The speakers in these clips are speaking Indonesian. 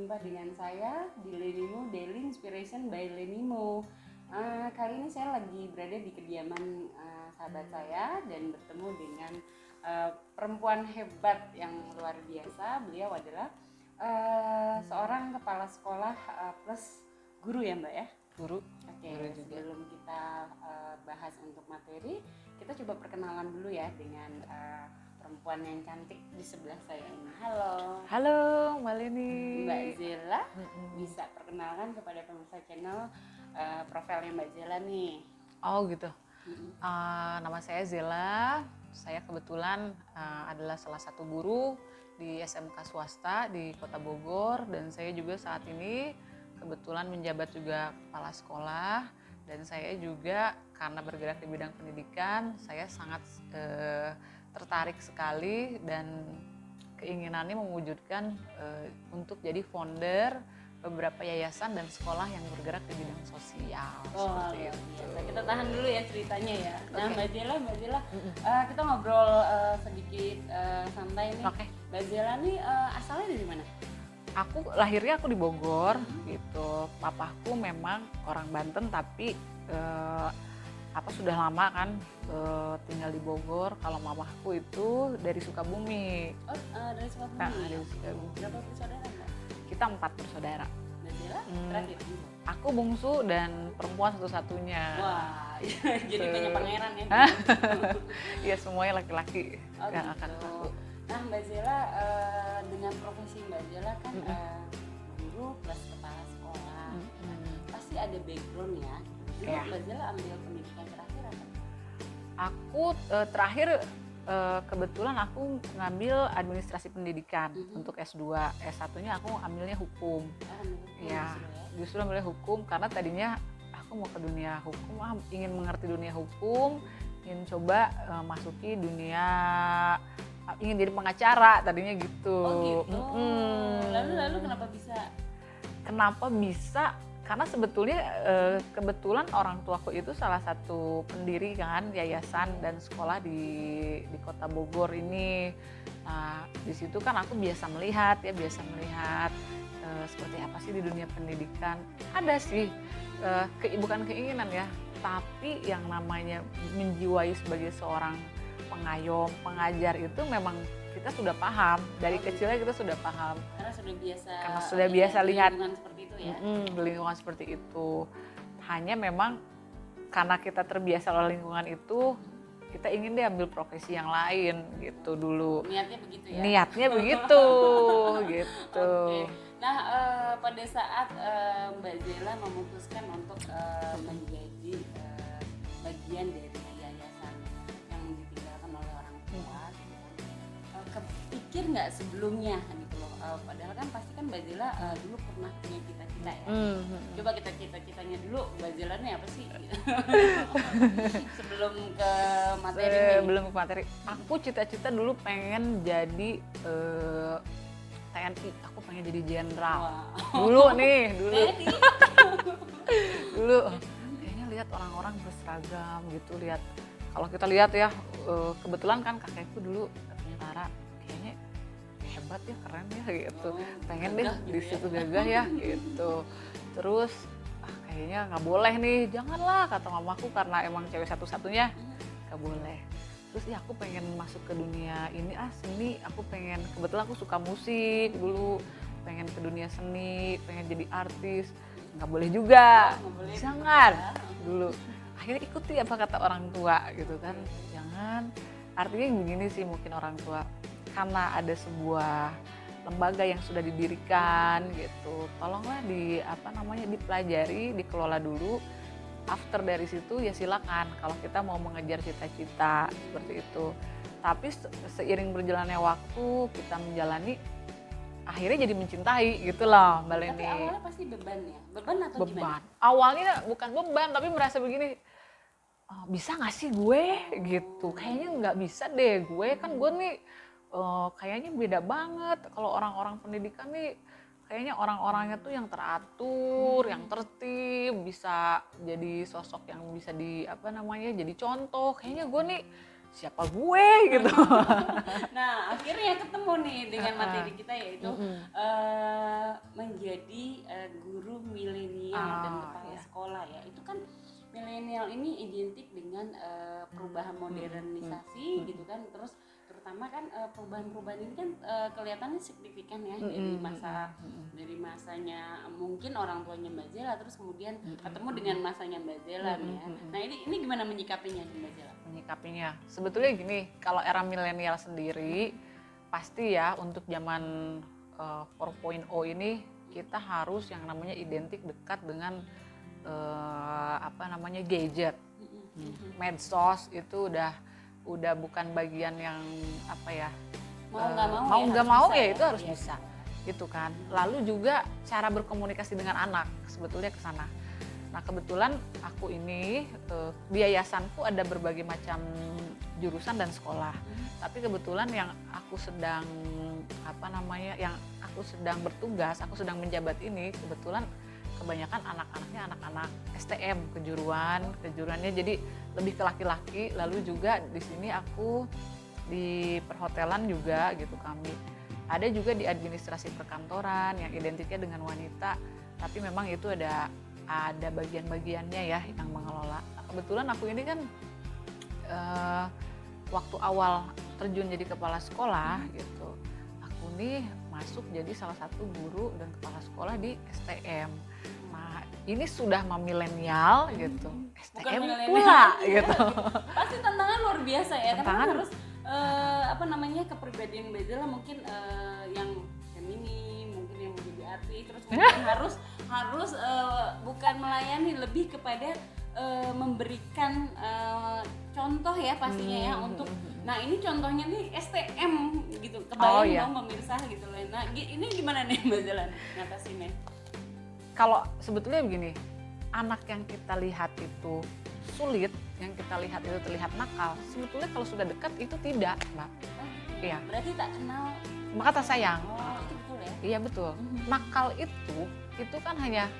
berjumpa dengan saya di Lenimo Daily Inspiration by Lenimo. Kali ini saya lagi berada di kediaman sahabat saya dan bertemu dengan perempuan hebat yang luar biasa. Beliau adalah seorang kepala sekolah plus guru ya Mbak ya? Guru. Oke, sebelum kita bahas untuk materi, kita coba perkenalan dulu ya dengan perempuan yang cantik di sebelah saya ini. Halo Mbak Leni. Mbak Zela, bisa perkenalkan kepada pemirsa channel profilnya Mbak Zela nih. Oh gitu. Nama saya Zela. Saya kebetulan adalah salah satu guru di SMK swasta di Kota Bogor, dan saya juga saat ini kebetulan menjabat juga kepala sekolah. Dan saya juga karena bergerak di bidang pendidikan, saya sangat tertarik sekali dan keinginannya mewujudkan untuk jadi founder beberapa yayasan dan sekolah yang bergerak di bidang sosial. Seperti itu. Kita tahan dulu ya ceritanya ya. Nah, Mbak Zela, kita ngobrol sedikit santai nih. Mbak Zela nih asalnya dari mana? Lahirnya di Bogor gitu. Papaku memang orang Banten tapi sudah lama kan tinggal di Bogor. Kalau mamaku itu dari Sukabumi. Oh, dari Sukabumi. Nah, dari Sukabumi. Berapa bersaudara Mbak? Kita 4 bersaudara. Mbak Zela terakhir? Aku bungsu dan perempuan satu-satunya. Wah, jadi banyak pangeran ya. Iya, semuanya laki-laki yang gitu. akan aku. Nah, Mbak Zela dengan profesi Mbak Zela kan guru plus kepala sekolah. Pasti ada background ya. Dulu Mbak Zela ambil pendidikan terakhir apa? Aku terakhir kebetulan aku ngambil administrasi pendidikan untuk S2. S1-nya aku ambilnya hukum. Ya, justru ambilnya hukum karena tadinya aku mau ke dunia hukum, ingin mengerti dunia hukum, ingin coba masuki dunia, ingin jadi pengacara tadinya gitu. Oh gitu. Lalu kenapa bisa? Kenapa bisa? Karena sebetulnya kebetulan orang tuaku itu salah satu pendiri kan yayasan dan sekolah di Kota Bogor ini. Nah, di situ kan aku biasa melihat seperti apa sih di dunia pendidikan. Ada sih bukan keinginan ya, tapi yang namanya menjiwai sebagai seorang pengayom, pengajar itu memang kita sudah paham dari kecilnya, kita sudah paham. Karena sudah sudah biasa lihat lingkungan seperti itu ya. Lingkungan seperti itu. Hanya memang karena kita terbiasa oleh lingkungan itu, kita ingin deh ambil profesi yang lain gitu dulu. Niatnya begitu ya. Niatnya begitu gitu. Oke. Nah, pada saat Mbak Zela memutuskan untuk menjadi bagian dari yayasan yang ditinggalkan oleh orang tua, kepikir nggak sebelumnya gitu loh? Padahal kan pasti kan Mbak Zela dulu pernah punya cita-cita ya. Coba kita cita-citanya dulu Mbak Zela nih apa sih? Sebelum ke materi. Sebelum ke materi, aku cita-cita dulu pengen jadi TNI. Aku pengen jadi jenderal. Dulu. Dulu kayaknya lihat orang-orang berseragam gitu, lihat. Kalau kita lihat ya, kebetulan kan kakekku dulu tentara, kayaknya hebat ya, keren ya gitu. Pengen deh di situ gagah ya gitu. Terus kayaknya nggak boleh nih, janganlah kata mamaku karena emang cewek satu-satunya, nggak boleh. Terus ya aku pengen masuk ke dunia ini seni, aku pengen, kebetulan aku suka musik dulu, pengen ke dunia seni, pengen jadi artis. Nggak boleh juga, jangan dulu. Akhirnya ikuti apa kata orang tua gitu kan, jangan. Artinya begini sih mungkin orang tua, karena ada sebuah lembaga yang sudah didirikan gitu, tolonglah dipelajari, dikelola dulu. After dari situ ya silakan kalau kita mau mengejar cita-cita seperti itu. Tapi seiring berjalannya waktu kita menjalani, akhirnya jadi mencintai gitu loh Mbak Leni. Tapi awalnya pasti beban ya? Beban atau gimana? Awalnya bukan beban, tapi merasa begini, bisa gak sih gue gitu, kayaknya nggak bisa deh gue, kan gue nih kayaknya beda banget. Kalau orang-orang pendidikan nih kayaknya orang-orangnya tuh yang teratur, yang tertib, bisa jadi sosok yang bisa jadi contoh. Kayaknya gue nih siapa gue gitu. Nah, akhirnya ketemu nih dengan materi kita, yaitu menjadi guru milenial dan kepala sekolah ya. Itu kan milenial ini identik dengan perubahan modernisasi gitu kan. Terus terutama kan perubahan-perubahan ini kan kelihatannya signifikan ya, dari masanya mungkin orang tuanya Mbak Zela, terus kemudian ketemu dengan masanya Mbak Zela nih ya. Nah, ini gimana menyikapinya Mbak Zela? Menyikapinya sebetulnya gini, kalau era milenial sendiri pasti ya untuk zaman 4.0 ini kita harus yang namanya identik dekat dengan gadget, medsos itu udah bukan bagian yang mau nggak mau ya itu harus bisa gitu kan. Lalu juga cara berkomunikasi dengan anak sebetulnya ke sana. Nah, kebetulan aku ini di yayasanku ada berbagai macam jurusan dan sekolah. Tapi kebetulan yang aku sedang bertugas, aku sedang menjabat ini, kebetulan kebanyakan anak-anaknya anak-anak STM, kejuruannya jadi lebih ke laki-laki. Lalu juga di sini aku di perhotelan juga gitu kami. Ada juga di administrasi perkantoran yang identiknya dengan wanita, tapi memang itu ada bagian-bagiannya ya yang mengelola. Nah, kebetulan aku ini kan waktu awal terjun jadi kepala sekolah gitu, aku nih masuk jadi salah satu guru dan kepala sekolah di STM. Nah, ini sudah milenial gitu, STM pula gitu. Pasti tantangan luar biasa ya, karena harus kepribadian Mbak Zela mungkin yang feminim, mungkin yang menjadi artis, terus mungkin harus bukan melayani, lebih kepada memberikan contoh ya pastinya ya untuk. Nah, ini contohnya nih STM gitu, kebayang dong pemirsa gitu loh. Nah, ini gimana nih Mbak Zela ngatasinnya? Kalau sebetulnya begini, anak yang kita lihat itu sulit, yang kita lihat itu terlihat nakal, sebetulnya kalau sudah dekat itu tidak, Mbak. Iya. Berarti tak kenal maka tak sayang. Oh, itu betul ya? Iya betul. Nakal itu kan hanya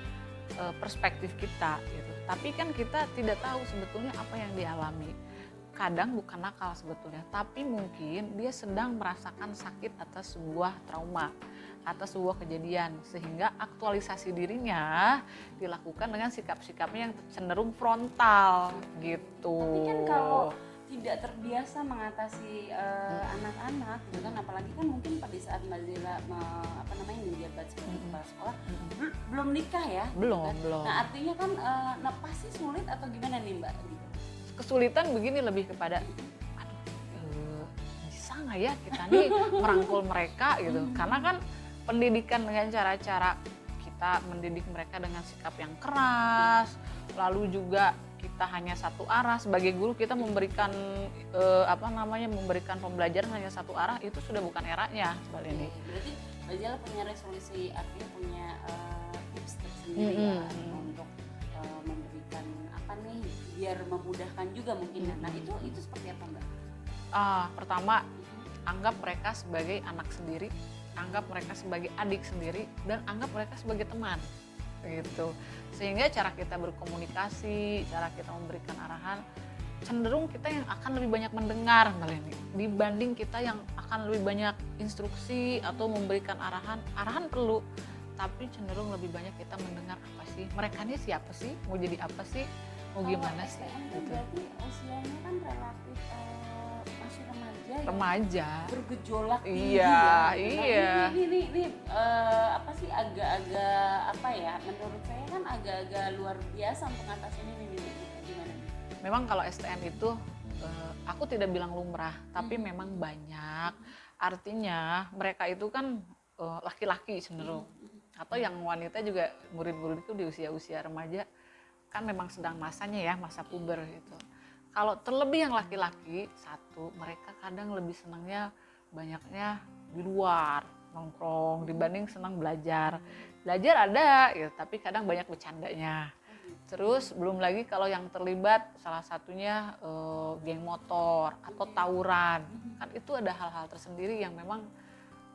perspektif kita gitu. Tapi kan kita tidak tahu sebetulnya apa yang dialami. Kadang bukan nakal sebetulnya, tapi mungkin dia sedang merasakan sakit atas sebuah trauma, atas sebuah kejadian, sehingga aktualisasi dirinya dilakukan dengan sikap-sikapnya yang cenderung frontal gitu. Tapi kan kalau tidak terbiasa mengatasi anak-anak gitu kan, apalagi kan mungkin pada saat Mbak Zela menjabat sebagai kepala sekolah belum nikah ya, belum. Nah, artinya kan pasti sulit atau gimana nih Mbak gitu? Kesulitan begini lebih kepada bisa nggak ya kita nih merangkul mereka gitu, karena kan pendidikan dengan cara-cara kita mendidik mereka dengan sikap yang keras, lalu juga kita hanya satu arah sebagai guru, kita memberikan memberikan pembelajaran hanya satu arah, itu sudah bukan eranya seperti ini. Berarti Mbak Zela punya resolusi, artinya punya tips tersendiri ya untuk memberikan biar memudahkan juga mungkin. Nah, itu seperti apa Mbak? Pertama, anggap mereka sebagai anak sendiri, anggap mereka sebagai adik sendiri, dan anggap mereka sebagai teman gitu. Sehingga cara kita berkomunikasi, cara kita memberikan arahan, cenderung kita yang akan lebih banyak mendengar dibanding kita yang akan lebih banyak instruksi atau memberikan arahan perlu, tapi cenderung lebih banyak kita mendengar apa sih mereka ini, siapa sih, mau jadi apa sih, mau gimana sih gitu. Berarti usianya kan relatif masih remaja, bergejolak tinggi. Iya. Ini agak-agak menurut saya kan agak-agak luar biasa untuk ngatasin ini gimana? Memang kalau STM itu aku tidak bilang lumrah, tapi memang banyak. Artinya mereka itu kan laki-laki cenderung, atau yang wanita juga, murid-murid itu di usia-usia remaja kan memang sedang masanya ya, masa puber gitu. Kalau terlebih yang laki-laki, satu, mereka kadang lebih senangnya banyaknya di luar nongkrong dibanding senang belajar. Belajar ada gitu, tapi kadang banyak bercandanya. Terus belum lagi kalau yang terlibat salah satunya geng motor atau tawuran, kan itu ada hal-hal tersendiri yang memang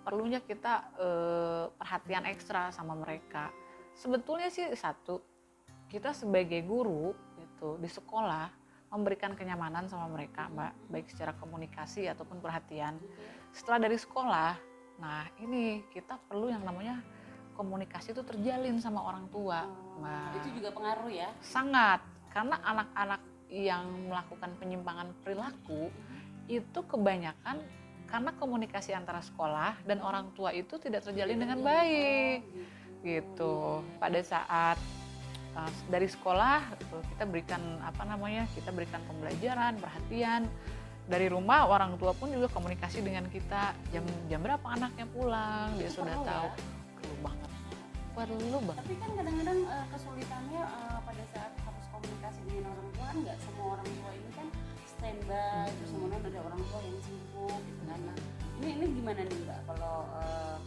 perlunya kita perhatian ekstra sama mereka. Sebetulnya sih satu, kita sebagai guru gitu di sekolah memberikan kenyamanan sama mereka, Mbak, baik secara komunikasi ataupun perhatian. Setelah dari sekolah, nah ini kita perlu yang namanya komunikasi itu terjalin sama orang tua, Mbak. Itu juga pengaruh ya? Sangat, karena anak-anak yang melakukan penyimpangan perilaku itu kebanyakan karena komunikasi antara sekolah dan orang tua itu tidak terjalin dengan baik. Gitu. Pada saat dari sekolah kita berikan kita berikan pembelajaran, perhatian. Dari rumah orang tua pun juga komunikasi dengan kita, jam berapa anaknya pulang, dia sudah tahu. Perlu banget. Tapi kan kadang-kadang kesulitannya pada saat harus komunikasi dengan orang tua, kan nggak semua orang tua ini kan standby, terus kemudian ada orang tua yang sibuk gitu kan. Nah, ini gimana nih Mbak kalau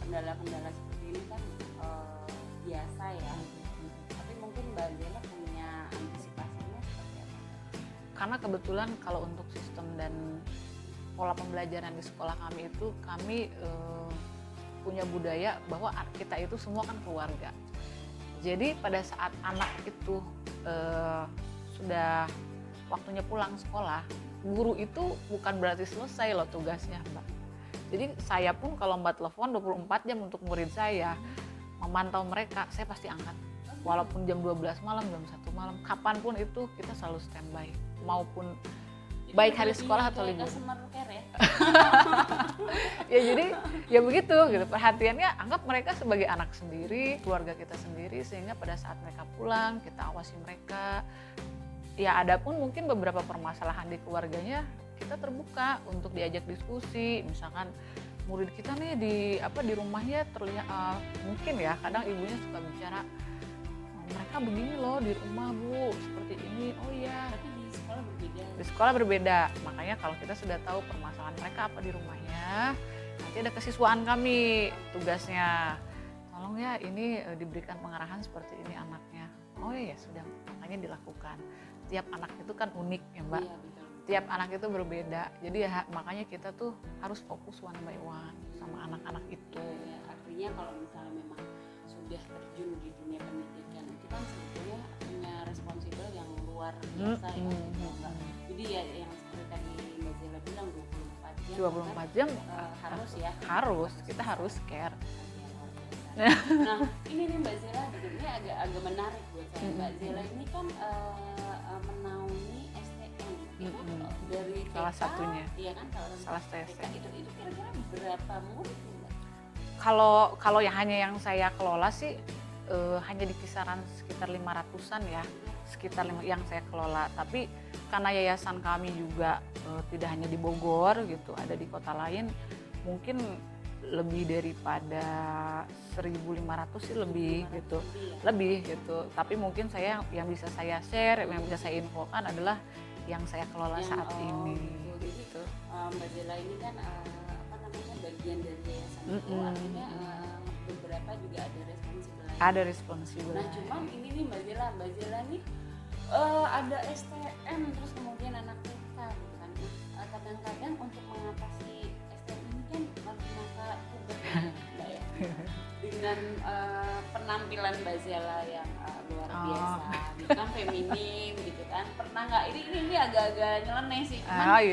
kendala-kendala seperti ini kan biasa ya, tapi mungkin Mbak Zela punya antisipasinya seperti apa? Karena kebetulan kalau untuk sistem dan pola pembelajaran di sekolah kami itu kami punya budaya bahwa kita itu semua kan keluarga. Jadi pada saat anak itu sudah waktunya pulang sekolah, guru itu bukan berarti selesai loh tugasnya, Mbak. Jadi saya pun kalau Mbak telepon 24 jam untuk murid saya, memantau mereka, saya pasti angkat. Walaupun jam 12 malam, jam 1 malam, kapanpun itu kita selalu standby. Maupun baik hari sekolah atau libur. Customer care ya? Ya jadi ya begitu gitu, perhatiannya anggap mereka sebagai anak sendiri, keluarga kita sendiri, sehingga pada saat mereka pulang kita awasi mereka. Ya ada pun mungkin beberapa permasalahan di keluarganya kita terbuka untuk diajak diskusi. Misalkan murid kita nih di rumahnya terlihat mungkin ya kadang ibunya suka bicara, mereka begini loh di rumah Bu, seperti ini. Oh iya. Tapi di sekolah berbeda. Di sekolah berbeda, makanya kalau kita sudah tahu permasalahan mereka apa di rumahnya, nanti ada kesiswaan kami tugasnya. Tolong ya ini diberikan pengarahan seperti ini anaknya. Oh iya sudah, makanya dilakukan. Tiap anak itu kan unik ya Mbak. Iya, betul. Tiap anak itu berbeda, jadi ya makanya kita tuh harus fokus one by one sama anak-anak itu. Ya, artinya kalau misalnya memang sudah terjun di dunia pendidikan itu kan sebetulnya punya responsibel yang luar biasa ya, gitu, Mbak. Jadi ya yang seperti tadi Mbak Zela bilang 24 jam 24 jam harus ya. Harus, kita harus care. Nah ini nih Mbak Zela, ini agak menarik buat saya. Mbak Zela ini kan menaungi STM itu dari TK, salah satunya. iya kan, Salah TK itu kira-kira berapa murid nih, Mbak? Kalau yang saya kelola sih hanya di kisaran sekitar 500-an ya, yang saya kelola. Tapi karena yayasan kami juga tidak hanya di Bogor gitu, ada di kota lain, mungkin lebih daripada 1.500 sih lebih gitu. Lebih gitu. Tapi mungkin saya yang bisa saya share, yang bisa saya infokan adalah yang saya kelola saat ini. Gitu. Mbak Zela ini kan bagian dari yayasan itu, artinya beberapa juga ada responsibel. Ada responsibel. Nah cuman ini nih Mbak Zela nih ada STM terus kemudian anak TK gitu kan. Kadang-kadang untuk mengatasi STM ini kan masa puber Mbak ya. Dengan penampilan Mbak Zela yang luar biasa, gitu kan, feminim gitu kan. Pernah nggak ini agak-agak nyeleneh sih, cuman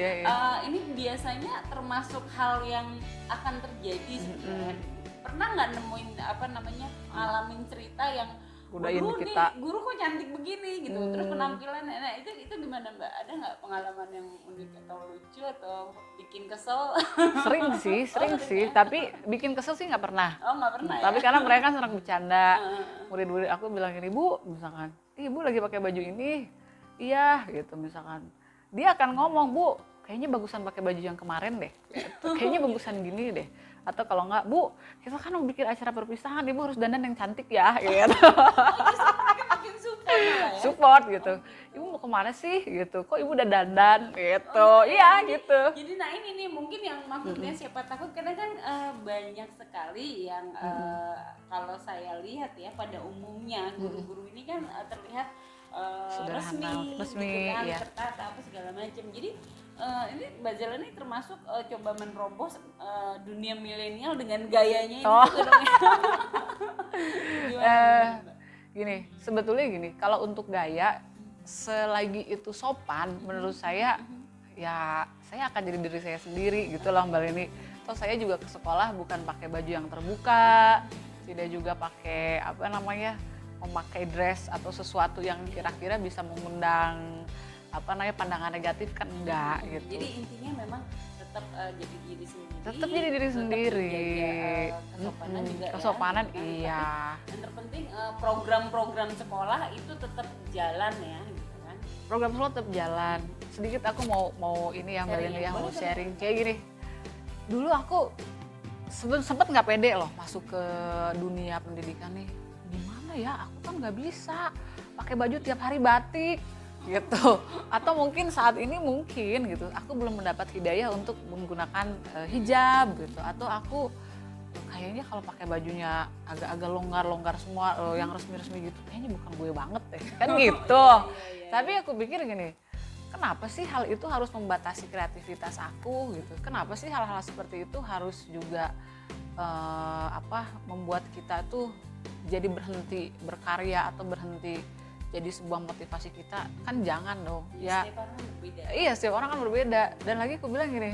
ini biasanya termasuk hal yang akan terjadi sebenarnya. Pernah nggak nemuin ngalamin cerita yang guru kok cantik begini gitu, terus penampilan, nah itu gimana Mbak? Ada nggak pengalaman yang unik atau lucu atau bikin kesel? Sering sih, tapi bikin kesel sih nggak pernah. Oh nggak pernah ya? Tapi karena mereka kan senang bercanda, murid-murid aku bilang gini, Bu, misalkan, Ibu lagi pakai baju ini, iya gitu misalkan, dia akan ngomong, Bu, kayaknya bagusan pakai baju yang kemarin deh, kayaknya bagusan gini deh. Atau kalau enggak, Bu, kita kan mau bikin acara perpisahan, Ibu harus dandan yang cantik ya, gitu. Makin support ya? Support gitu. Ibu mau kemana sih, gitu? Kok Ibu udah dandan, gitu? Iya, gitu. Jadi nah ini nih mungkin yang maksudnya siapa takut, karena kan banyak sekali yang kalau saya lihat ya pada umumnya guru-guru ini kan terlihat resmi gitu kan, iya. tertata apa segala macam. Jadi ini Mbak Zela ini termasuk coba menerobos dunia milenial dengan gayanya ini gitu dong ya. Gini, sebetulnya gini, kalau untuk gaya selagi itu sopan menurut saya ya saya akan jadi diri saya sendiri gitu loh Mbak Leni. Toh saya juga ke sekolah bukan pakai baju yang terbuka, tidak juga pakai apa namanya memakai dress atau sesuatu yang kira-kira bisa mengundang apa namanya pandangan negatif kan enggak gitu. Jadi intinya memang tetap jadi diri sendiri. Tetap jadi diri sendiri. Kesopanan juga kesopanan ya. iya. Dan terpenting program-program sekolah itu tetap jalan ya gitu kan. Program sekolah tetap jalan. Sedikit aku mau ini ya Mbak Sharing Leni ya, ya, mau boleh, sharing kayak gini. Dulu aku sempet nggak pede loh masuk ke dunia pendidikan nih. Gimana ya? Aku kan nggak bisa pakai baju tiap hari batik gitu. Atau mungkin saat ini mungkin gitu. Aku belum mendapat hidayah untuk menggunakan hijab gitu. Atau aku kayaknya kalau pakai bajunya agak-agak longgar-longgar semua yang resmi-resmi gitu. Kayaknya bukan gue banget deh. Kan gitu. Tapi aku pikir gini. Kenapa sih hal itu harus membatasi kreativitas aku gitu? Kenapa sih hal-hal seperti itu harus juga membuat kita tuh jadi berhenti berkarya atau berhenti jadi sebuah motivasi kita? Kan jangan dong. Ya. Setiap orang berbeda. Iya, setiap orang kan berbeda. Dan lagi aku bilang gini,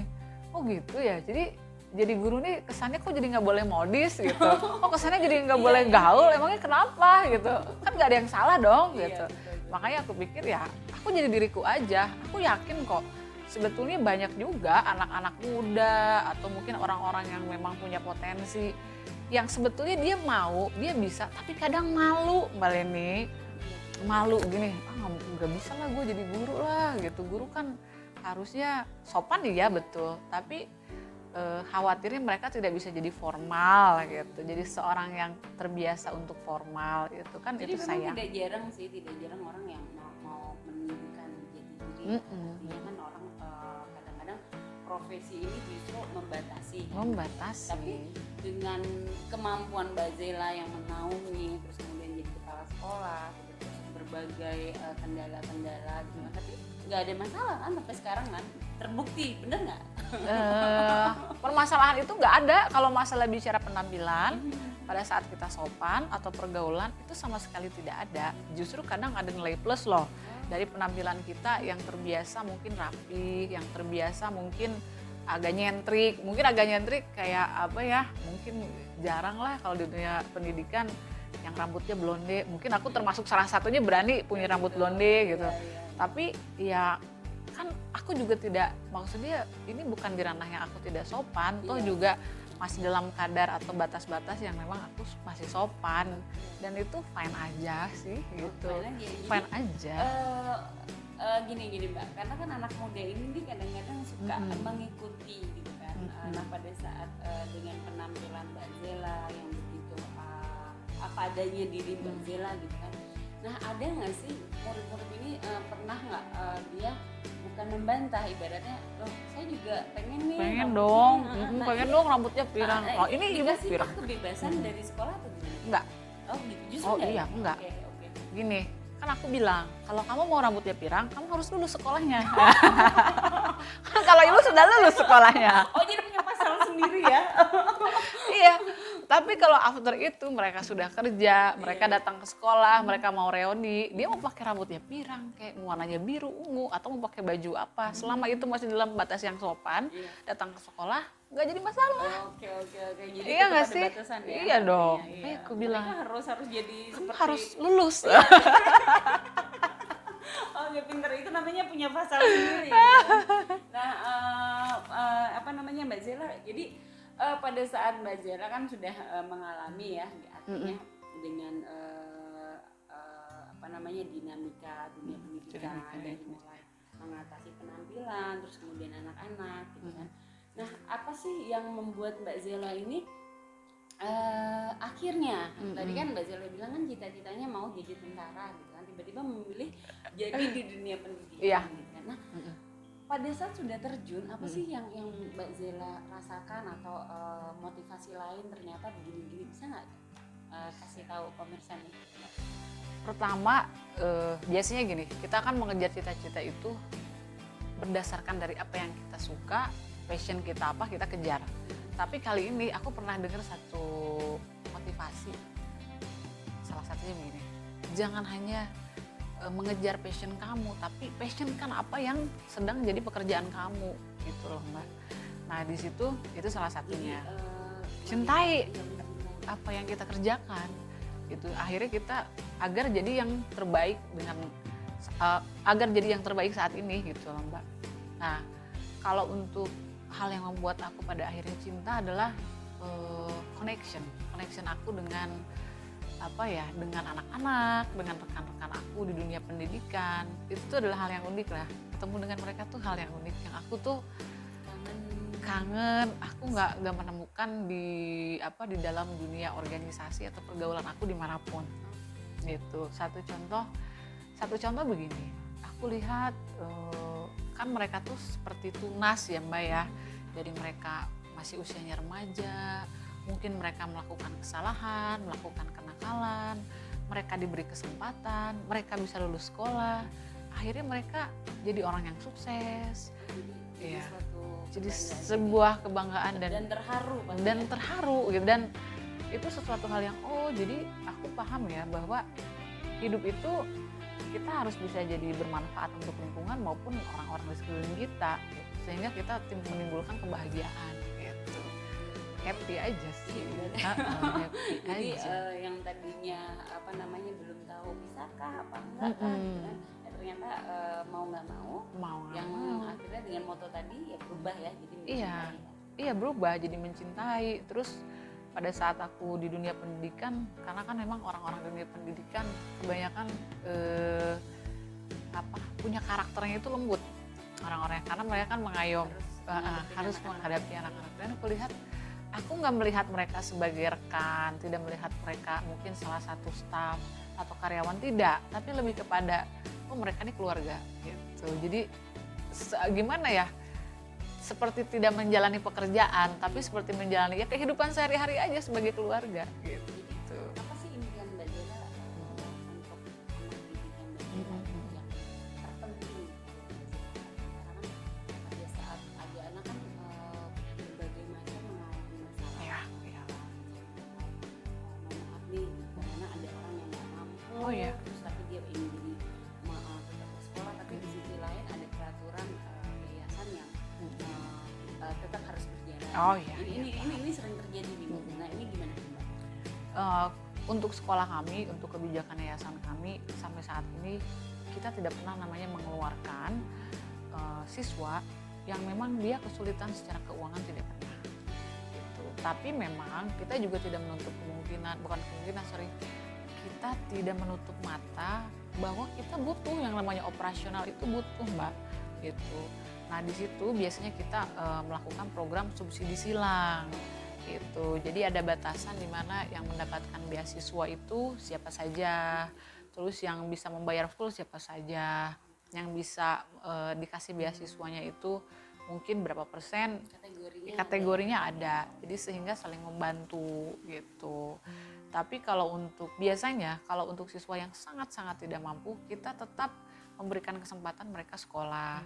oh gitu ya. Jadi guru nih kesannya kok jadi nggak boleh modis gitu. Oh kesannya jadi nggak boleh gaul. Emangnya kenapa gitu? Kan nggak ada yang salah dong gitu. Makanya aku pikir ya aku jadi diriku aja. Aku yakin kok sebetulnya banyak juga anak-anak muda atau mungkin orang-orang yang memang punya potensi yang sebetulnya dia mau, dia bisa, tapi kadang malu Mbak Leni. Malu gini, nggak bisa lah gue jadi guru lah gitu. Guru kan harusnya sopan ya betul, tapi khawatirnya mereka tidak bisa jadi formal gitu. Jadi seorang yang terbiasa untuk formal itu kan Jadi itu sayang. tidak jarang orang yang mau menunjukkan jati diri. Artinya kan orang kadang-kadang profesi ini justru membatasi. Membatasi. Tapi dengan kemampuan Mbak Zela yang menaungi, terus kemudian jadi kepala sekolah, terus berbagai kendala-kendala gitu kan. Tapi nggak ada masalah kan sampai sekarang kan. Terbukti, bener nggak? Permasalahan itu nggak ada kalau masalah bicara penampilan pada saat kita sopan atau pergaulan itu sama sekali tidak ada. Justru kadang ada nilai plus loh dari penampilan kita yang terbiasa mungkin rapi, yang terbiasa mungkin agak nyentrik kayak apa ya, mungkin jarang lah kalau di dunia pendidikan yang rambutnya blonde. Mungkin aku termasuk salah satunya berani punya rambut blonde gitu. Tapi ya kan aku juga tidak, maksudnya ini bukan di ranah yang aku tidak sopan, toh juga masih dalam kadar atau batas-batas yang memang aku masih sopan dan itu fine aja sih gitu, fine aja. Gini Mbak, karena kan anak muda ini nih kadang-kadang suka mengikuti gitu kan. Nah pada saat dengan penampilan Mbak Zela yang begitu apa adanya diri Mbak Zela gitu kan. Nah ada nggak sih murid-murid ini pernah nggak dia bukan membantah, ibaratnya loh saya juga pengen nih pengen dong rambutnya pirang. Ini ibu pirang kebebasan dari sekolah atau gimana? Enggak. Oh gitu, justru iya enggak. Okay. Gini, kan aku bilang kalau kamu mau rambutnya pirang kamu harus lulus sekolahnya. Kan kalau ibu sudah lulus sekolahnya. Oh jadi punya pasal sendiri ya? Iya. Tapi kalau after itu mereka sudah kerja, mereka datang ke sekolah, mereka mau reuni, dia mau pakai rambutnya pirang, kayak warnanya biru, ungu, atau mau pakai baju apa. Selama itu masih dalam batas yang sopan, datang ke sekolah, nggak jadi masalah. Oke. Jadi iya nggak sih? Batasan, ya? Iya dong. Iya. Aku bilang harus jadi kamu seperti harus lulus. Oh ya pinter, itu namanya punya pasal sendiri. Nah apa namanya Mbak Zela, jadi pada saat Mbak Zela kan sudah mengalami ya, artinya dengan apa namanya dinamika dunia pendidikan dari mulai mengatasi penampilan, terus kemudian anak-anak gitu kan. Nah apa sih yang membuat Mbak Zela ini akhirnya tadi kan Mbak Zela bilang kan cita-citanya mau jadi tentara gitu kan, tiba-tiba memilih jadi di dunia pendidikan gitu kan. Nah pada saat sudah terjun, apa sih yang Mbak Zela rasakan atau motivasi lain ternyata begini-begini, bisa nggak kasih tahu pemirsa nih? Pertama, biasanya gini, kita akan mengejar cita-cita itu berdasarkan dari apa yang kita suka, passion kita apa, kita kejar. Tapi kali ini aku pernah dengar satu motivasi, salah satunya begini, jangan hanya mengejar passion kamu, tapi passion kan apa yang sedang jadi pekerjaan kamu gitu loh Mbak. Nah di situ itu salah satunya. Cintai apa yang kita kerjakan gitu. Akhirnya kita agar jadi yang terbaik agar jadi yang terbaik saat ini gitu loh Mbak. Nah kalau untuk hal yang membuat aku pada akhirnya cinta adalah connection aku dengan dengan anak-anak, dengan rekan-rekan aku di dunia pendidikan. Itu tuh adalah hal yang unik lah. Ketemu dengan mereka tuh hal yang unik yang aku tuh kangen. Aku nggak menemukan di dalam dunia organisasi atau pergaulan aku dimanapun. Gitu. Satu contoh begini. Aku lihat kan mereka tuh seperti tunas ya Mbak ya. Jadi mereka masih usianya remaja, mungkin mereka melakukan kesalahan, melakukan kenakalan, mereka diberi kesempatan, mereka bisa lulus sekolah, akhirnya mereka jadi orang yang sukses. Iya. Jadi sebuah kebanggaan dan terharu gitu, dan itu sesuatu hal yang jadi aku paham ya bahwa hidup itu kita harus bisa jadi bermanfaat untuk lingkungan maupun orang-orang di sekeliling kita gitu. Sehingga kita menimbulkan kebahagiaan gitu. Happy aja sih. Jadi yang tadinya belum tahu bisakah apa enggak kan gitu kan. Ternyata mau nggak mau yang akhirnya dengan moto tadi ya berubah ya, jadi mencintai. Iya berubah jadi mencintai. Terus pada saat aku di dunia pendidikan, karena kan memang orang-orang di dunia pendidikan kebanyakan punya karakternya itu lembut orang-orangnya, karena mereka kan mengayom, harus menghadapi anak-anak. Dan aku lihat, aku nggak melihat mereka sebagai rekan, tidak melihat mereka mungkin salah satu staf atau karyawan, tidak, tapi lebih kepada mereka ini keluarga gitu. Jadi gimana ya, seperti tidak menjalani pekerjaan, tapi seperti menjalani kehidupan sehari-hari aja sebagai keluarga gitu. Apa sih impian Mbak Zela untuk anak didik yang terpenting? Karena pada saat ada anak kan berbagai macam mengalami masalah. Maaf nih, karena ada orang yang nggak mampu, terus tapi dia ingin jadi tetap ke sekolah, tapi di sisi lain ada peraturan yayasan yang tetap harus berjalan. Ini sering terjadi di Mbak. Nah ini gimana Mbak? Untuk sekolah kami, untuk kebijakan yayasan kami sampai saat ini kita tidak pernah namanya mengeluarkan siswa yang memang dia kesulitan secara keuangan, tidak pernah. Gitu. Tapi memang kita juga tidak menutup kita tidak menutup mata bahwa kita butuh yang namanya operasional, itu butuh Mbak. Gitu. Nah di situ biasanya kita melakukan program subsidi silang. Gitu. Jadi ada batasan di mana yang mendapatkan beasiswa itu siapa saja, terus yang bisa membayar full siapa saja, yang bisa dikasih beasiswanya itu mungkin berapa persen, kategorinya ada. Jadi sehingga saling membantu gitu. Tapi biasanya kalau untuk siswa yang sangat-sangat tidak mampu, kita tetap memberikan kesempatan mereka sekolah.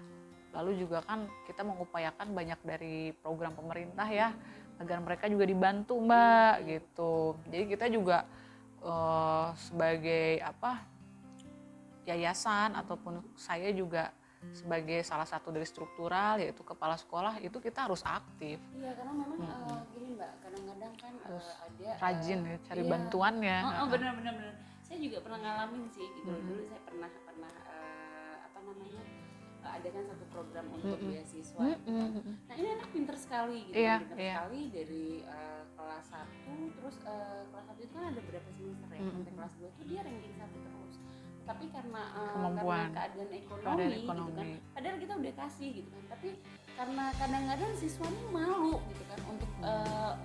Lalu juga kan kita mengupayakan banyak dari program pemerintah ya, agar mereka juga dibantu Mbak gitu. Jadi kita juga sebagai yayasan ataupun saya juga sebagai salah satu dari struktural yaitu kepala sekolah, itu kita harus aktif. Iya karena memang gini Mbak, kadang-kadang kan ada rajin ya cari bantuannya. Benar. Saya juga pernah ngalamin sih gitu. Dulu saya pernah ada kan satu program untuk beasiswa. Nah ini anak pinter sekali gitu, sekali dari kelas 1, terus kelas 1 itu kan ada berapa semester ya, sampai kelas 2 itu dia ranking 1 terus. Tapi karena keadaan ekonomi gitu kan, padahal kita udah kasih gitu kan, tapi karena kadang-kadang siswanya malu gitu kan untuk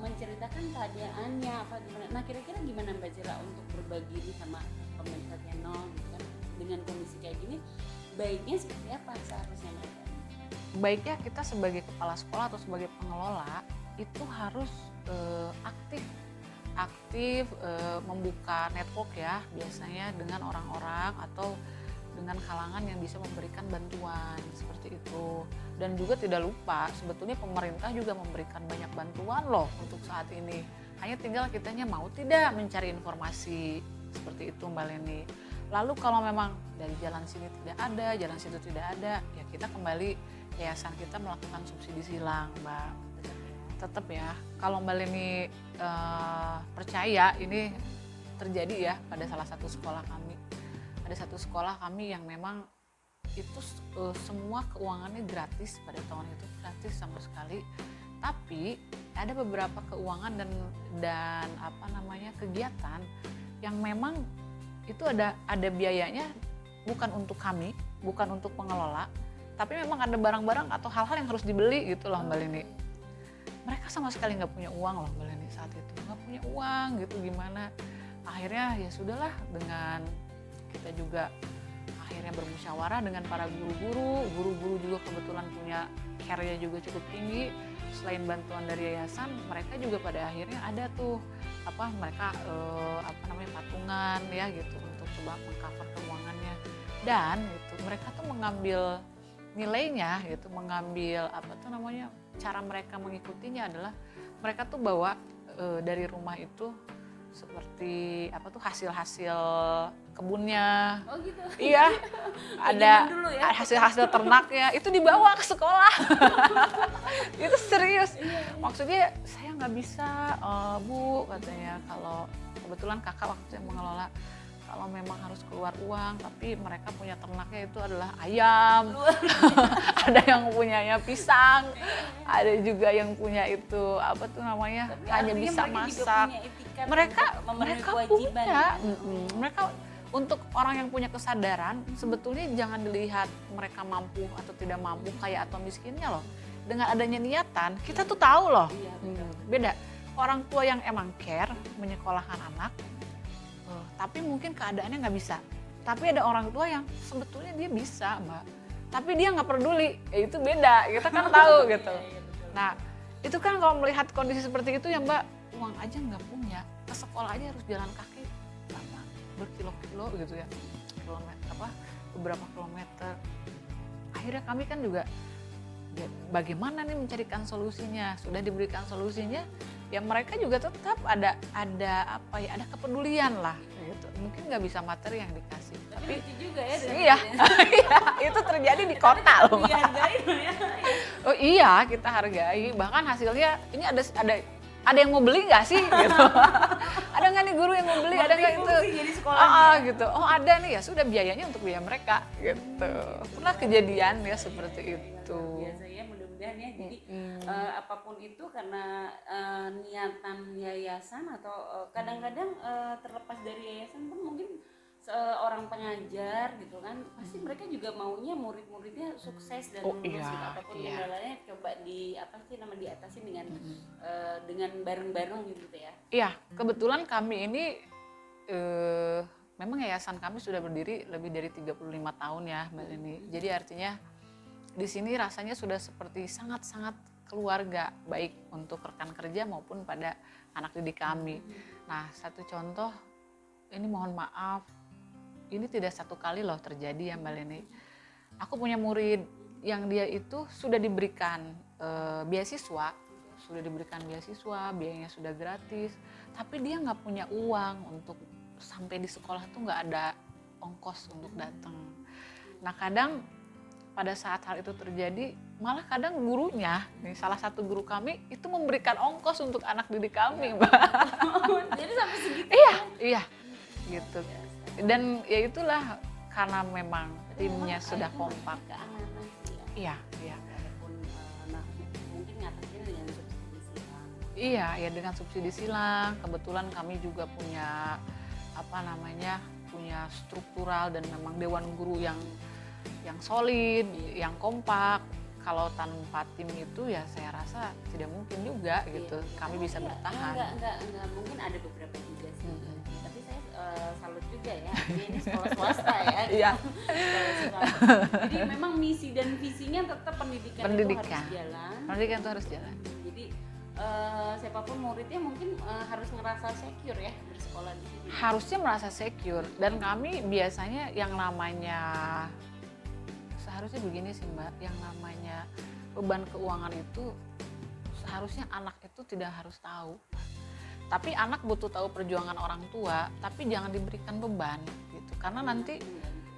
menceritakan keadaannya apa gimana. Nah kira-kira gimana Mbak Zela untuk berbagi ini sama pemirsa channel gitu kan, dengan kondisi kayak gini baiknya seperti apa seharusnya mereka? Baiknya kita sebagai kepala sekolah atau sebagai pengelola itu harus aktif membuka network ya, biasanya dengan orang-orang atau dengan kalangan yang bisa memberikan bantuan seperti itu. Dan juga tidak lupa sebetulnya pemerintah juga memberikan banyak bantuan loh untuk saat ini. Hanya tinggal kitanya mau tidak mencari informasi seperti itu Mbak Leni. Lalu kalau memang dari jalan sini tidak ada, jalan situ tidak ada, ya kita kembali yayasan kita melakukan subsidi silang, Mbak. Tetap ya, kalau Mbak Leni percaya ini terjadi ya pada salah satu sekolah kami. Ada satu sekolah kami yang memang itu semua keuangannya gratis pada tahun itu, gratis sama sekali. Tapi ada beberapa keuangan dan kegiatan yang memang itu ada biayanya, bukan untuk kami, bukan untuk pengelola, tapi memang ada barang-barang atau hal-hal yang harus dibeli gitu loh Mbak Leni. Mereka sama sekali nggak punya uang loh Mbak Leni saat itu, nggak punya uang gitu, gimana? Akhirnya ya sudahlah, dengan kita juga akhirnya bermusyawarah dengan para guru-guru juga kebetulan punya care-nya juga cukup tinggi. Selain bantuan dari yayasan, mereka juga pada akhirnya ada tuh mereka patungan ya gitu untuk coba mengcover keuangannya. Dan gitu mereka tuh mengambil nilainya gitu, mengambil cara mereka mengikutinya adalah mereka tuh bawa dari rumah itu seperti hasil-hasil kebunnya. Oh gitu. Iya. Ada ya. hasil-hasil ternaknya itu dibawa ke sekolah. Itu serius. Maksudnya saya nggak bisa, Bu, katanya, kalau kebetulan kakak waktu yang mengelola, kalau memang harus keluar uang, tapi mereka punya ternaknya itu adalah ayam. Ada yang punyanya pisang, ada juga yang punya itu hanya bisa masak. Mereka punya, mereka untuk orang yang punya kesadaran, sebetulnya jangan dilihat mereka mampu atau tidak mampu, kaya atau miskinnya loh. Dengan adanya niatan, kita tuh tahu loh. Beda. Orang tua yang emang care menyekolahkan anak, tapi mungkin keadaannya nggak bisa. Tapi ada orang tua yang sebetulnya dia bisa, Mbak. Tapi dia nggak peduli, ya itu beda. Kita kan tahu gitu. Nah, itu kan kalau melihat kondisi seperti itu ya Mbak, uang aja nggak punya, ke sekolah aja harus jalan kaki lama, berkilo-kilo gitu ya, beberapa kilometer. Akhirnya kami kan juga ya, bagaimana nih mencarikan solusinya. Sudah diberikan solusinya, ya mereka juga tetap ada kepedulian lah gitu. Mungkin nggak bisa materi yang dikasih, tapi lucu juga ya. Iya, itu terjadi di kota loh. Dihargain ya. Oh iya, kita hargai. Bahkan hasilnya ini ada yang mau beli nggak sih gitu. Ada nggak nih guru yang mau beli, ada nggak itu jadi sekolahnya. gitu. Oh ada nih, ya sudah, biayanya untuk biaya mereka gitu. Pernah kejadian ya seperti itu. Biasa ya, mudah-mudahan ya. Jadi apapun itu karena niatan yayasan atau kadang-kadang terlepas dari yayasan pun mungkin seorang pengajar gitu kan, pasti mereka juga maunya murid-muridnya sukses dan lulus gitu. Apapun kendalanya coba diatasi dengan bareng-bareng gitu ya. Iya, kebetulan kami ini memang yayasan kami sudah berdiri lebih dari 35 tahun ya Mbak Leni. Jadi artinya di sini rasanya sudah seperti sangat-sangat keluarga, baik untuk rekan kerja maupun pada anak didik kami. Nah, satu contoh, ini mohon maaf, ini tidak satu kali loh terjadi ya Mbak Leni. Aku punya murid yang dia itu sudah diberikan beasiswa, biayanya sudah gratis, tapi dia nggak punya uang untuk sampai di sekolah tuh, nggak ada ongkos untuk datang. Nah kadang pada saat hal itu terjadi, malah kadang gurunya, nih salah satu guru kami itu memberikan ongkos untuk anak didik kami, Mbak. Jadi sampai segitu. Iya, gitu. Dan ya itulah, karena memang timnya sudah kompak. Iya. Walaupun mungkin ngatasin dengan subsidi silang. Iya, ya dengan subsidi silang. Kebetulan kami juga punya punya struktural dan memang dewan guru yang solid, yang kompak. Kalau tanpa tim itu ya saya rasa tidak mungkin juga gitu. Kami bisa bertahan. Enggak, mungkin ada beberapa juga sih. Tapi saya salut juga ya. Ini sekolah swasta ya. Iya. Jadi memang misi dan visinya tetap pendidikan. Itu harus jalan. Pendidikan itu harus jalan. Jadi siapapun muridnya mungkin harus ngerasa secure ya bersekolah di sini. Harusnya merasa secure, dan kami biasanya yang namanya, seharusnya begini sih Mbak, yang namanya beban keuangan itu seharusnya anak itu tidak harus tahu. Tapi anak butuh tahu perjuangan orang tua, tapi jangan diberikan beban gitu. karena nanti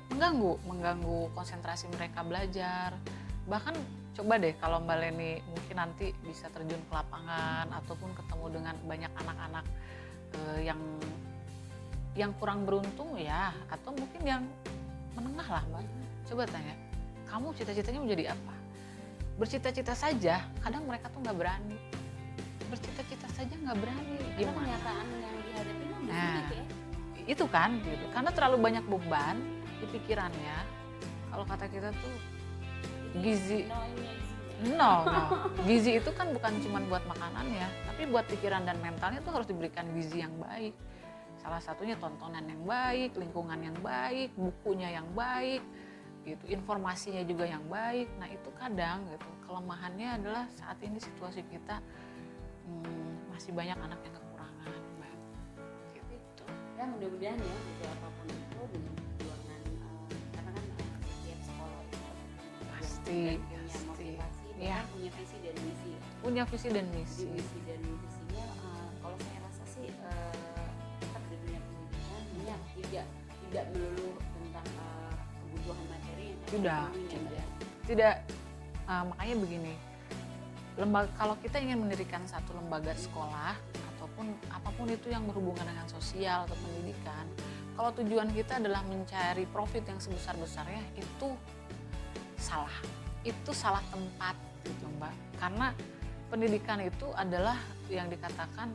mengganggu konsentrasi mereka belajar. Bahkan coba deh kalau Mbak Leni mungkin nanti bisa terjun ke lapangan ataupun ketemu dengan banyak anak-anak yang kurang beruntung ya, atau mungkin yang menengah lah Mbak. Coba tanya, kamu cita-citanya menjadi apa? Bercita-cita saja, kadang mereka tuh nggak berani. Bercita-cita saja nggak berani. Karena kenyataan yang dihadapi kan Nah, gitu ya. itu kan gitu. Karena terlalu banyak beban di pikirannya. Kalau kata kita tuh gizi. No. Gizi itu kan bukan cuma buat makanannya, tapi buat pikiran dan mentalnya tuh harus diberikan gizi yang baik. Salah satunya tontonan yang baik, lingkungan yang baik, bukunya yang baik, gitu, informasinya juga yang baik. Nah itu kadang gitu kelemahannya adalah saat ini situasi kita masih banyak anak yang kekurangan, Mbak. Gitu. Ya mudah-mudahan ya gitu, apapun itu dengan perjuangan karena kan setiap sekolah itu Pasti. punya motivasi, Ya. dan punya visi dan misi. Punya visi dan misi. Visi dan misinya kalau saya rasa sih tetap di dunia pendidikan tidak melulu tentang kebutuhan materi yang Sudah, ya. tidak. Makanya begini, kalau kita ingin mendirikan satu lembaga sekolah ataupun apapun itu yang berhubungan dengan sosial atau pendidikan, kalau tujuan kita adalah mencari profit yang sebesar-besarnya, itu salah tempat gitu Mbak. Karena pendidikan itu adalah yang dikatakan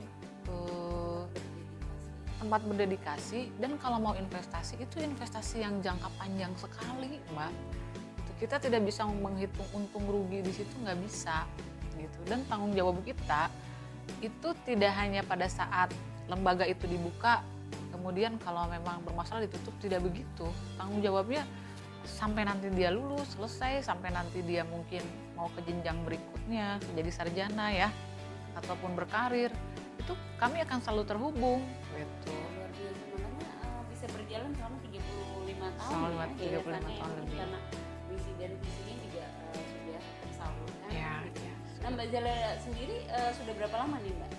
tempat berdedikasi, dan kalau mau investasi itu investasi yang jangka panjang sekali Mbak. Kita tidak bisa menghitung untung rugi di situ, nggak bisa gitu. Dan tanggung jawab kita itu tidak hanya pada saat lembaga itu dibuka, kemudian kalau memang bermasalah ditutup, tidak begitu. Tanggung jawabnya sampai nanti dia lulus, selesai, sampai nanti dia mungkin mau ke jenjang berikutnya, menjadi sarjana ya, ataupun berkarir, itu kami akan selalu terhubung gitu. Luar biasa, makanya bisa berjalan selama 35 tahun Selama ya, 35 tahun lebih. Karena misi dan visinya juga sudah tersalurkan. Ya, gitu. ya. Nah Mbak Zela sendiri sudah berapa lama nih Mbak?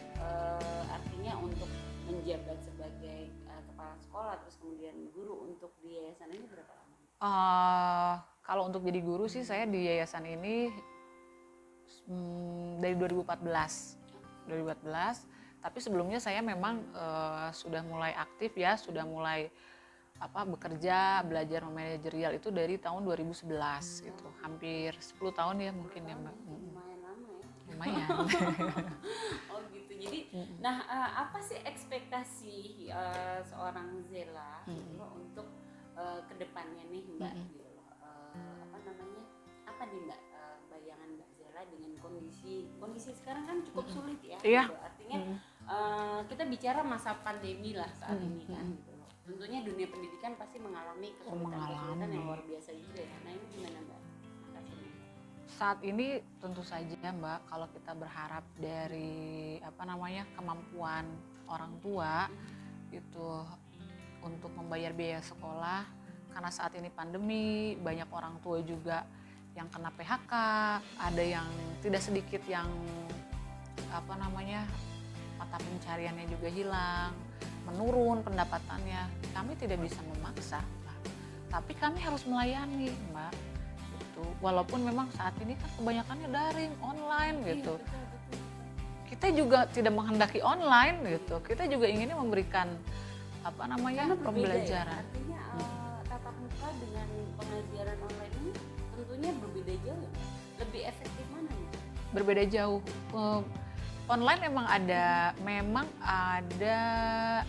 Artinya untuk menjabat sebagai kepala sekolah, terus kemudian guru untuk di yayasan ini berapa lama? Kalau untuk jadi guru sih saya di yayasan ini dari 2014, tapi sebelumnya saya memang sudah mulai aktif ya, sudah mulai bekerja, belajar manajerial itu dari tahun 2011 gitu, hampir 10 tahun ya mungkin ya Mbak. Lumayan lama ya. Lumayan. Oh gitu. Jadi, nah apa sih ekspektasi seorang Zela gitu loh, untuk kedepannya nih Mbak gitu loh. Apa nih Mbak bayangan Mbak Zela dengan kondisi sekarang kan cukup sulit ya. Iya. Gitu. Artinya kita bicara masa pandemi lah saat ini kan gitu loh. Tentunya dunia pendidikan pasti mengalami kesulitan yang luar biasa juga ya. Nah ini gimana Mbak? Makasih. Saat ini tentu saja Mbak, kalau kita berharap dari kemampuan orang tua itu untuk membayar biaya sekolah, karena saat ini pandemi, banyak orang tua juga yang kena PHK, ada yang tidak sedikit yang mata pencariannya juga hilang, menurun pendapatannya. Kami tidak bisa memaksa, Mbak. Tapi kami harus melayani, Mbak. Gitu. Walaupun memang saat ini kan kebanyakannya daring, online gitu. Iya, betul. Kita juga tidak menghendaki online gitu. Kita juga inginnya memberikan Karena berbeda pembelajaran. ya, artinya tatap muka dengan pengajaran online ini tentunya berbeda jauh ya. Lebih efektif mana nih? Berbeda jauh. Online memang ada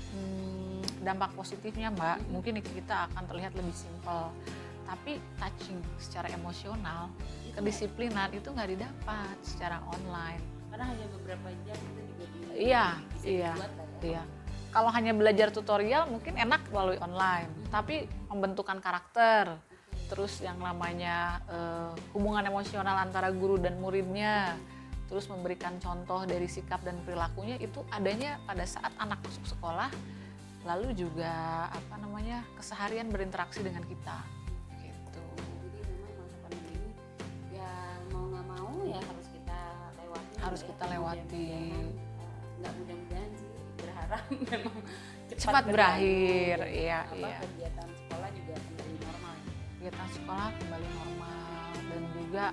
dampak positifnya Mbak. Mungkin kita akan terlihat lebih simpel. Tapi touching secara emosional, kedisiplinan itu nggak didapat secara online. Karena hanya beberapa jam itu juga bisa Iya. dibuat lah ya. Iya. Kalau hanya belajar tutorial mungkin enak melalui online, tapi pembentukan karakter, terus yang namanya hubungan emosional antara guru dan muridnya, terus memberikan contoh dari sikap dan perilakunya itu adanya pada saat anak masuk sekolah, lalu juga keseharian berinteraksi dengan kita. Gitu. Jadi memang masa pandemi ini ya mau nggak mau ya harus kita lewati. Harus kita lewati. Nggak mudah-mudahan sih, berharap memang Cepat berakhir, iya. kegiatan sekolah juga kembali normal ya? Kegiatan sekolah kembali normal, dan juga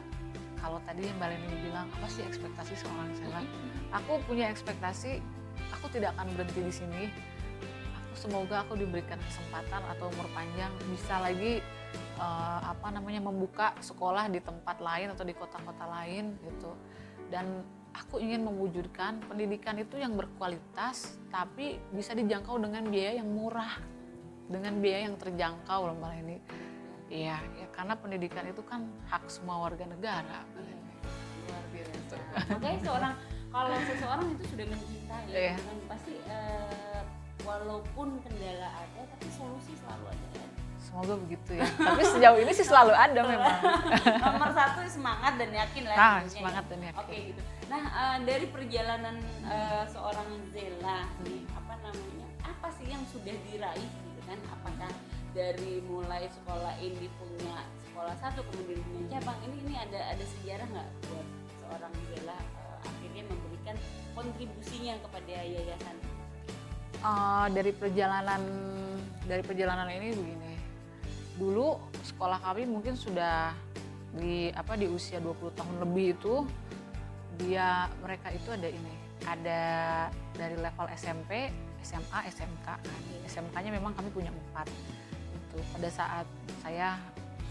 kalau tadi Mbak Leni bilang apa sih ekspektasi seorang Sela, aku punya ekspektasi aku tidak akan berhenti di sini. Semoga aku diberikan kesempatan atau umur panjang bisa lagi membuka sekolah di tempat lain atau di kota-kota lain gitu. Dan aku ingin mewujudkan pendidikan itu yang berkualitas tapi bisa dijangkau dengan biaya yang murah, dengan biaya yang terjangkau loh Mbak Leni. Iya, ya, karena pendidikan itu kan hak semua warga negara. Luar biasa. Makanya kalau seseorang itu sudah mencintai, Iya. kan pasti walaupun kendala ada, tapi solusi selalu ada. Semoga begitu ya. Tapi sejauh ini sih selalu ada memang. Nomor satu semangat dan yakin lah. Nah, intinya semangat ya. dan yakin. Oke gitu. Nah dari perjalanan seorang Zela nih, apa sih yang sudah diraih gitu kan? Apakah dari mulai sekolah ini punya sekolah satu kemudian punya cabang, ini ada sejarah nggak buat seorang Zela akhirnya memberikan kontribusinya kepada yayasan? Dari perjalanan ini begini. Dulu sekolah kami mungkin sudah di usia 20 tahun lebih itu mereka itu ada dari level SMP, SMA, SMK. SMK-nya memang kami punya 4. Itu pada saat saya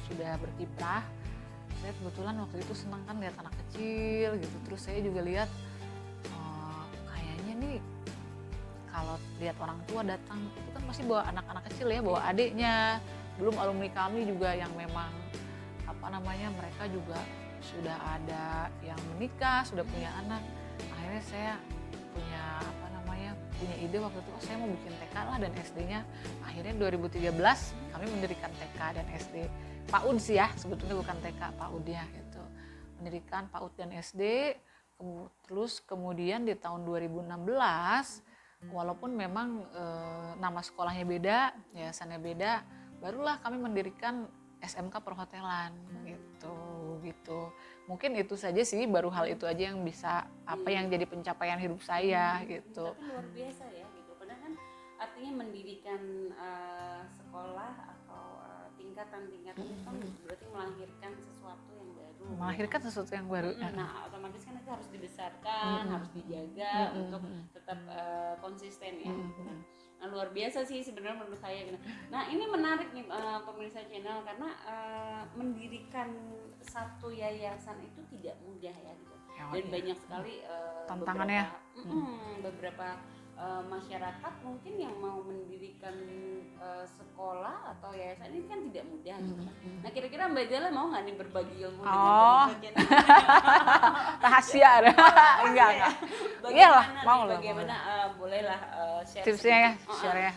sudah berkiprah, saya kebetulan waktu itu senang kan lihat anak kecil gitu. Terus saya juga lihat kayaknya nih kalau lihat orang tua datang itu kan pasti bawa anak-anak kecil ya, bawa adiknya. Belum alumni kami juga yang memang mereka juga sudah ada yang menikah, sudah punya anak. Akhirnya saya punya ide waktu itu, saya mau bikin TK lah dan SD-nya. Akhirnya 2013 kami mendirikan TK dan SD. PAUD sih ya, sebetulnya bukan TK, PAUD ya gitu. Mendirikan PAUD dan SD. Terus kemudian di tahun 2016, walaupun memang nama sekolahnya beda, yayasannya beda, barulah kami mendirikan SMK Perhotelan gitu. Mungkin itu saja sih, baru hal itu aja yang bisa yang jadi pencapaian hidup saya gitu. Tapi luar biasa ya gitu. Karena kan artinya mendirikan sekolah atau tingkatan-tingkatan itu kan berarti melahirkan sesuatu yang baru. Melahirkan sesuatu yang baru. Nah, otomatis kan itu harus dibesarkan, harus dijaga untuk tetap konsisten ya. Nah, luar biasa sih sebenarnya menurut saya. Nah, ini menarik nih pemirsa channel, karena mendirikan satu yayasan itu tidak mudah ya gitu. Dan banyak sekali tantangannya. Beberapa masyarakat mungkin yang mau mendirikan sekolah atau yayasan ini kan tidak mudah gitu kan. Nah, kira-kira Mbak Zela mau nggak nih berbagi ilmu dengan pemirsa channel? Rahasia ada. Enggak. Iyalah, mau lah. Bagaimana bolehlah share tipsnya ya, sedikit. share ya.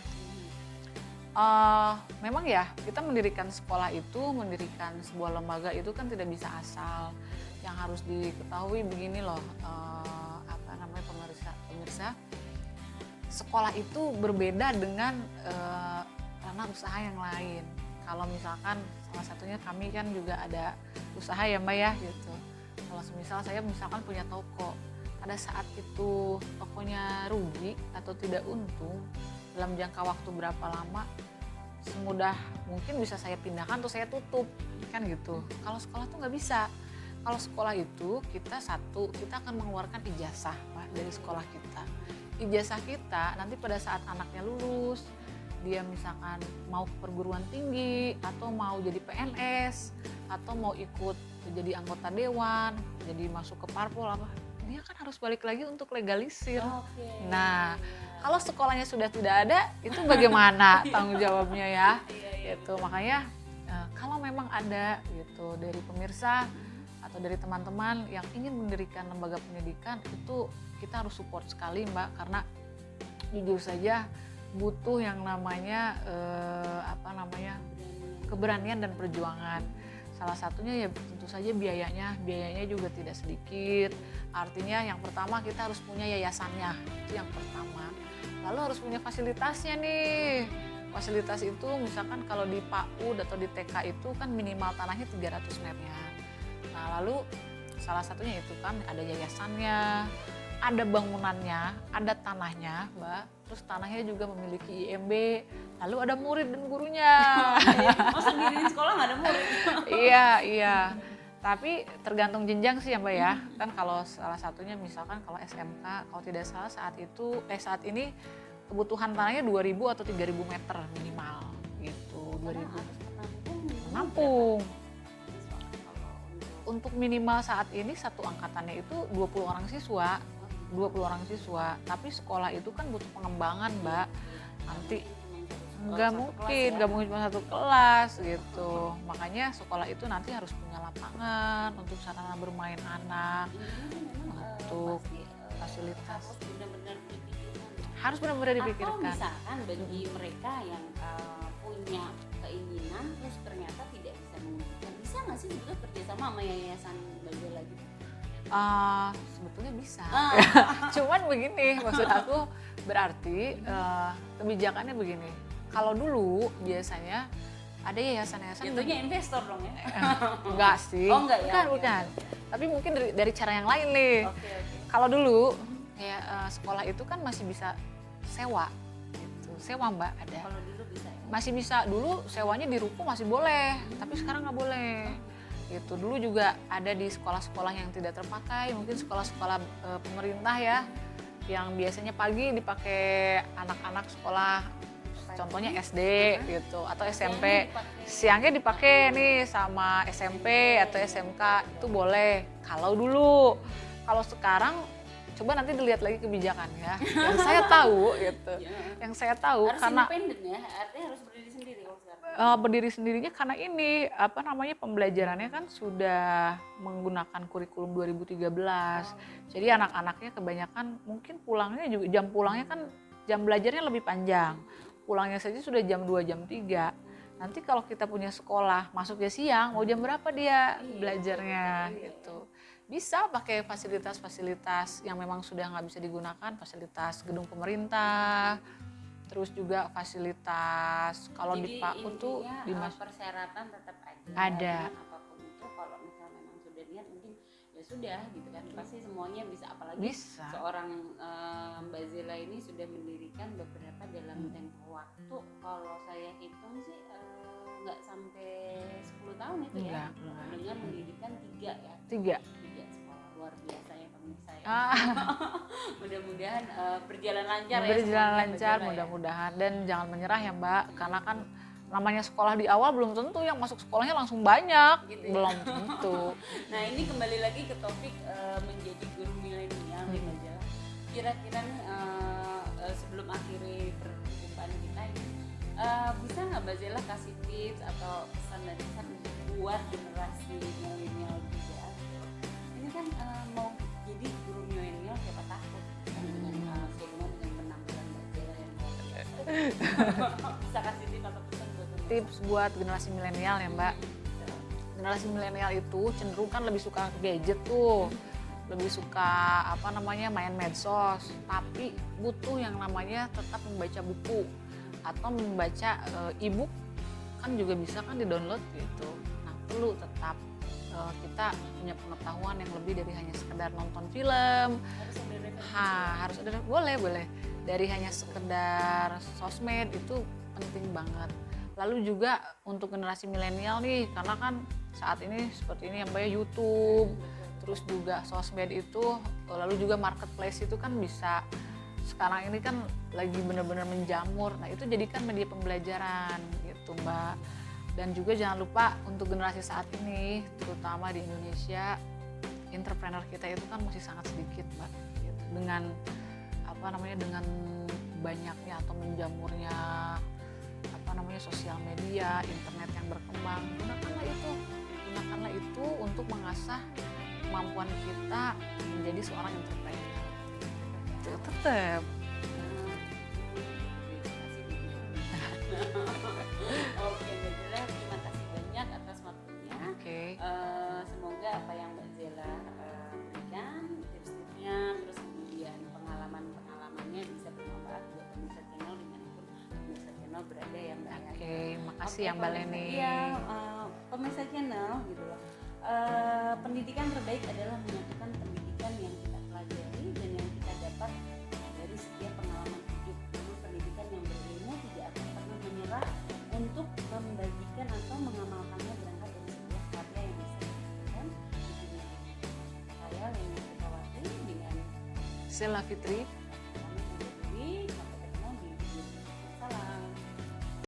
Memang ya, kita mendirikan sekolah itu, mendirikan sebuah lembaga itu kan tidak bisa asal. Yang harus diketahui begini loh, pemirsa, sekolah itu berbeda dengan ranah usaha yang lain. Kalau misalkan salah satunya kami kan juga ada usaha ya Mbak ya gitu. Kalau misal saya punya toko, pada saat itu tokonya rugi atau tidak untung, dalam jangka waktu berapa lama, semudah mungkin bisa saya pindahkan atau saya tutup kan gitu. Kalau sekolah tuh nggak bisa. Kalau sekolah itu kita akan mengeluarkan ijazah Pak, dari sekolah kita. Ijazah kita nanti pada saat anaknya lulus, dia misalkan mau ke perguruan tinggi atau mau jadi PNS atau mau ikut jadi anggota dewan, jadi masuk ke parpol dia kan harus balik lagi untuk legalisir. Okay. Nah, kalau sekolahnya sudah tidak ada, itu bagaimana tanggung jawabnya ya? Gitu. Makanya kalau memang ada gitu dari pemirsa atau dari teman-teman yang ingin mendirikan lembaga pendidikan, itu kita harus support sekali Mbak, karena jujur saja butuh yang namanya keberanian dan perjuangan. Salah satunya ya tentu saja biayanya juga tidak sedikit. Artinya yang pertama kita harus punya yayasannya, itu yang pertama. Lalu harus punya fasilitasnya nih. Fasilitas itu misalkan kalau di PAUD atau di TK itu kan minimal tanahnya 300 meter. Nah lalu salah satunya itu kan ada yayasannya, ada bangunannya, ada tanahnya, Mbak. Terus tanahnya juga memiliki IMB, lalu ada murid dan gurunya. Masa diriin sekolah nggak ada murid? Iya. Tapi tergantung jenjang sih ya Mbak ya. Kan kalau salah satunya misalkan kalau SMK, kalau tidak salah saat ini kebutuhan tanahnya 2.000 atau 3.000 meter minimal gitu. 2.000. Menampung. Untuk minimal saat ini satu angkatannya itu 20 orang siswa. 20 orang siswa, tapi sekolah itu kan butuh pengembangan Mbak. Nanti nggak mungkin cuma satu kelas gitu. Makanya sekolah itu nanti harus punya lapangan untuk sarana bermain anak, untuk fasilitas. Harus benar-benar dipikirkan. Atau misalkan bagi mereka yang punya keinginan terus ternyata tidak bisa mewujudkan, bisa nggak sih sebetulnya kerjasama sama yayasan Bazela gitu? Sebetulnya bisa. Cuman begini, maksud aku berarti kebijakannya begini. Kalau dulu biasanya ada yayasan-yayasan. Jatuhnya investor dong ya? Enggak sih. Oh enggak ya? Bukan. Tapi mungkin dari cara yang lain nih. Okay. Kalau dulu kayak sekolah itu kan masih bisa sewa. Gitu. Sewa Mbak ada. Kalau dulu bisa ya? Masih bisa. Dulu sewanya di ruko masih boleh, tapi sekarang nggak boleh. Gitu. Dulu juga ada di sekolah-sekolah yang tidak terpakai, mungkin sekolah-sekolah pemerintah ya, yang biasanya pagi dipakai anak-anak sekolah, contohnya SD gitu atau SMP, siangnya dipakai nih sama SMP atau SMK, itu boleh. Kalau dulu, kalau sekarang coba nanti dilihat lagi kebijakannya. Yang saya tahu gitu, yang saya tahu harus karena independen ya, artinya harus berdiri sendiri kalau sekarang. Berdiri sendirinya karena ini pembelajarannya kan sudah menggunakan kurikulum 2013. Jadi anak-anaknya kebanyakan mungkin pulangnya juga jam pulangnya kan jam belajarnya lebih panjang. Pulangnya saja sudah jam 2 jam 3. Nanti kalau kita punya sekolah masuknya siang, mau jam berapa dia belajarnya gitu. Bisa pakai fasilitas-fasilitas yang memang sudah nggak bisa digunakan, fasilitas gedung pemerintah. Terus juga fasilitas kalau di PAUD tuh persyaratan tetap ada. Apapun itu kalau misalnya memang sudah niat mungkin ya sudah gitu kan, pasti semuanya bisa. Apalagi bisa. Seorang Mbak Zela ini sudah mendirikan beberapa dalam tempo waktu, kalau saya hitung sih nggak sampai 10 tahun itu ya, dengan mendirikan 3 sekolah. Luar biasa ya pemirsa ya. Mudah-mudahan berjalan lancar ya. Berjalan lancar mudah-mudahan dan jangan menyerah ya Mbak, karena kan namanya sekolah di awal belum tentu yang masuk sekolahnya langsung banyak gitu ya? Belum tentu. Nah ini kembali lagi ke topik menjadi guru milenial nih Mbak Zela. Kira-kira nih sebelum akhiri perjumpaan kita ini bisa nggak Mbak Zela kasih tips atau pesan dan kesan buat generasi milenial juga? Ini kan mau jadi guru milenial siapa takut dengan dengan penampilan Mbak Zela yang luar biasa. Bisa kasih tips atau pesan buat tips buat generasi milenial ya Mbak. Generasi milenial itu cenderung kan lebih suka gadget tuh, lebih suka main medsos, tapi butuh yang namanya tetap membaca buku atau membaca e-book, kan juga bisa kan di-download gitu. Nah perlu tetap kita punya pengetahuan yang lebih dari hanya sekedar nonton film. Harus ada boleh dari hanya sekedar sosmed, itu penting banget. Lalu juga untuk generasi milenial nih, karena kan saat ini seperti ini ya Mbak ya, YouTube, terus juga sosmed itu, lalu juga marketplace itu kan bisa, sekarang ini kan lagi benar-benar menjamur. Nah itu jadikan media pembelajaran gitu Mbak. Dan juga jangan lupa untuk generasi saat ini, terutama di Indonesia, entrepreneur kita itu kan masih sangat sedikit Mbak. Gitu. Dengan dengan banyaknya atau menjamurnya sosial media, internet yang berkembang, gunakanlah itu untuk mengasah kemampuan kita menjadi seorang entrepreneur. Tetap. Oke Mbak Zela, terima kasih banyak atas waktunya. Semoga apa yang Mbak Zela berikan, tips-tipsnya, terus kemudian pengalamannya bisa bermanfaat buat pemirsa channel, dimanapun pemirsa channel berada ya Mbak. Makasih ya Mbak Leni. Iya, pemirsa channel gitu loh. Pendidikan terbaik adalah menyatukan pendidikan yang kita pelajari dan yang Sela Fitri,